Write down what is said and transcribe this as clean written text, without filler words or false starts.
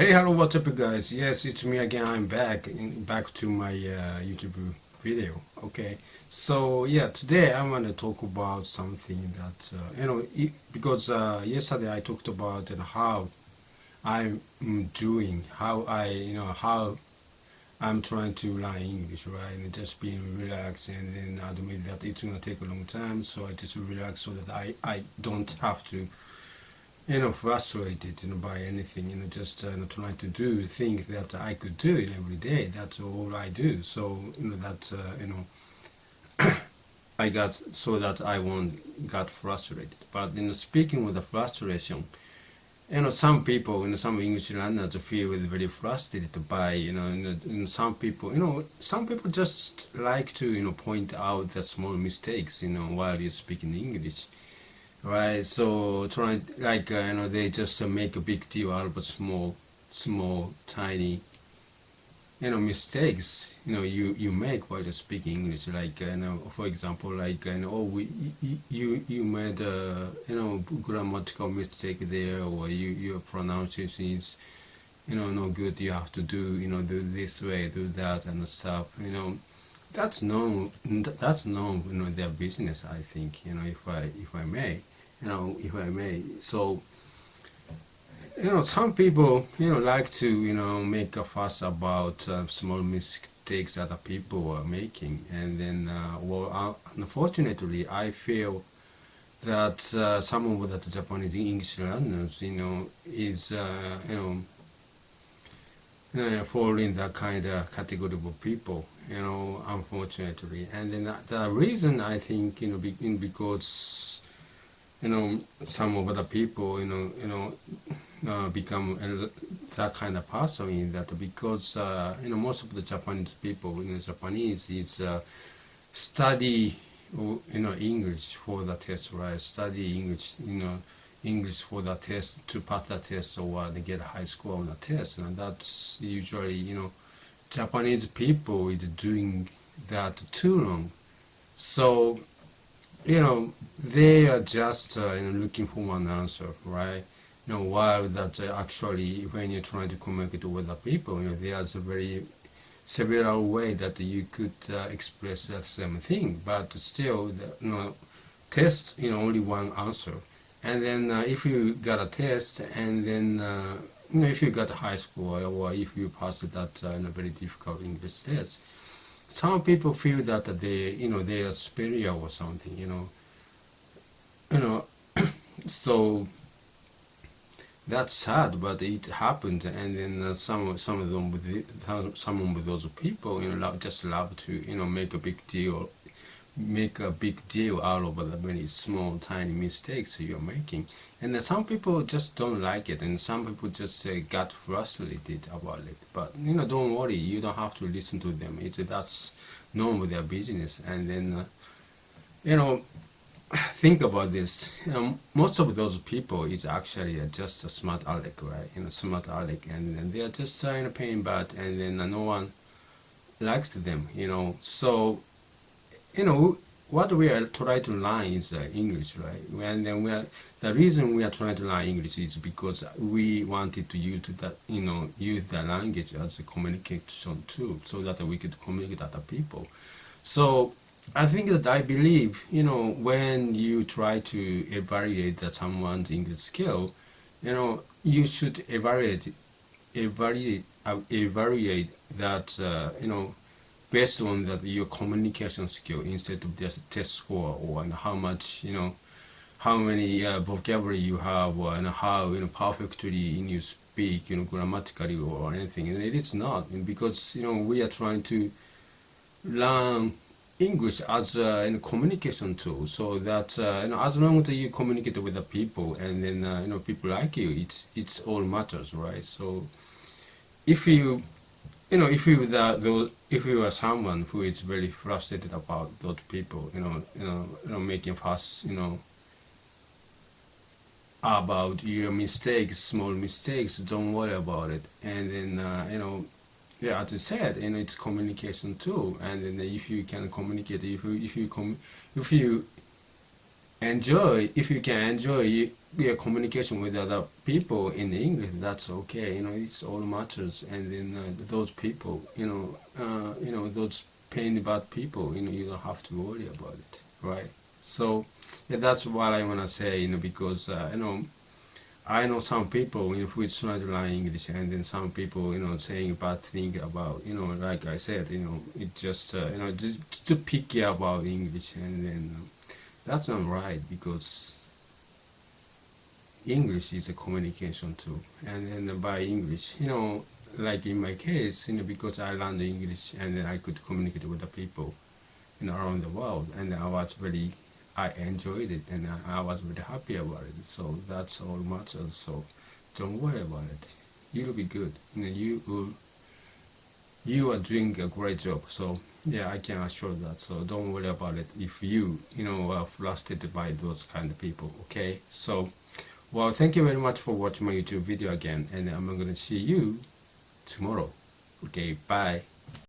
Hey, hello, what's up, guys? Yes, it's me again. I'm back to my YouTube video. Okay, so yeah, today I want to talk about something that because yesterday I talked about how I'm doing, how I'm trying to learn English, right? And just being relaxed, and then admit that it's gonna take a long time, so I just relax so that I don't have to frustrated by anything, just trying to do things that I could do it every day. That's all I do. So that I got so that I won't get frustrated. But speaking with the frustration, some people, some English learners feel very frustrated by some people just like to point out the small mistakes while you're speaking English. Right, so trying they just make a big deal out of small, tiny, mistakes you make while you're speaking English. Like for example, you made a grammatical mistake there, or your pronunciation is no good. You have to do do this way, do that, and stuff. That's no their business. I think if I may. So some people like to make a fuss about small mistakes that people are making, and then unfortunately I feel that some of the Japanese English learners is fall in that kind of category of people, unfortunately. And then the reason I think because some of the people become that kind of person in that, because most of the Japanese people Japanese is study English for the test, right? Study English English for the test, to pass the test, or they get a high score on the test, and that's usually Japanese people is doing that too long. So they are just looking for one answer, right? While that actually when you're trying to communicate with the people, there's a very several way that you could express that same thing, but still test only one answer. And then if you got a test, and then if you got a high score, or if you pass that very difficult English test, some people feel that they are superior or something, so that's sad, but it happened. And then some of them some of those people just love to make a big deal out of the very small tiny mistakes you're making. And then some people just don't like it, and some people just got frustrated about it. But don't worry, you don't have to listen to them. That's none of their business. And then think about this. Most of those people is actually just a smart aleck, right? Smart aleck, and then they are just paying bad, and then no one likes them. So what we are trying to learn is English, right? And then the reason we are trying to learn English is because we wanted to use the language as a communication tool, so that we could communicate with other people. So I think that I believe when you try to evaluate someone's English skill, you should evaluate that based on that your communication skill, instead of just test score, or how much how many vocabulary you have, or how perfectly you speak grammatically or anything. And it is not, because we are trying to learn English as a communication tool, so that as long as you communicate with the people, and then people like you, it's all matters, right? So if you if you are someone who is very frustrated about those people making fuss about your mistakes, small mistakes, don't worry about it. And then yeah, as I said, it's communication too. And then if you can communicate, if you enjoy, if you can enjoy your communication with other people in English, that's okay. It's all matters. And then those people, those pain about people, you don't have to worry about it, right? So yeah, that's what I wanna say, because I know some people who is not learning English, and then some people saying bad thing about like I said, it just just to picky about English, and then that's not right, because English is a communication tool, and then by English, like in my case, because I learned English and then I could communicate with the people around the world, and I enjoyed it, and I was very happy about it. So that's all matters. So don't worry about it. You'll be good. You are doing a great job. So yeah, I can assure that. So don't worry about it if you are frustrated by those kind of people. Okay. So well, thank you very much for watching my YouTube video again, and I'm gonna see you tomorrow. Okay. Bye.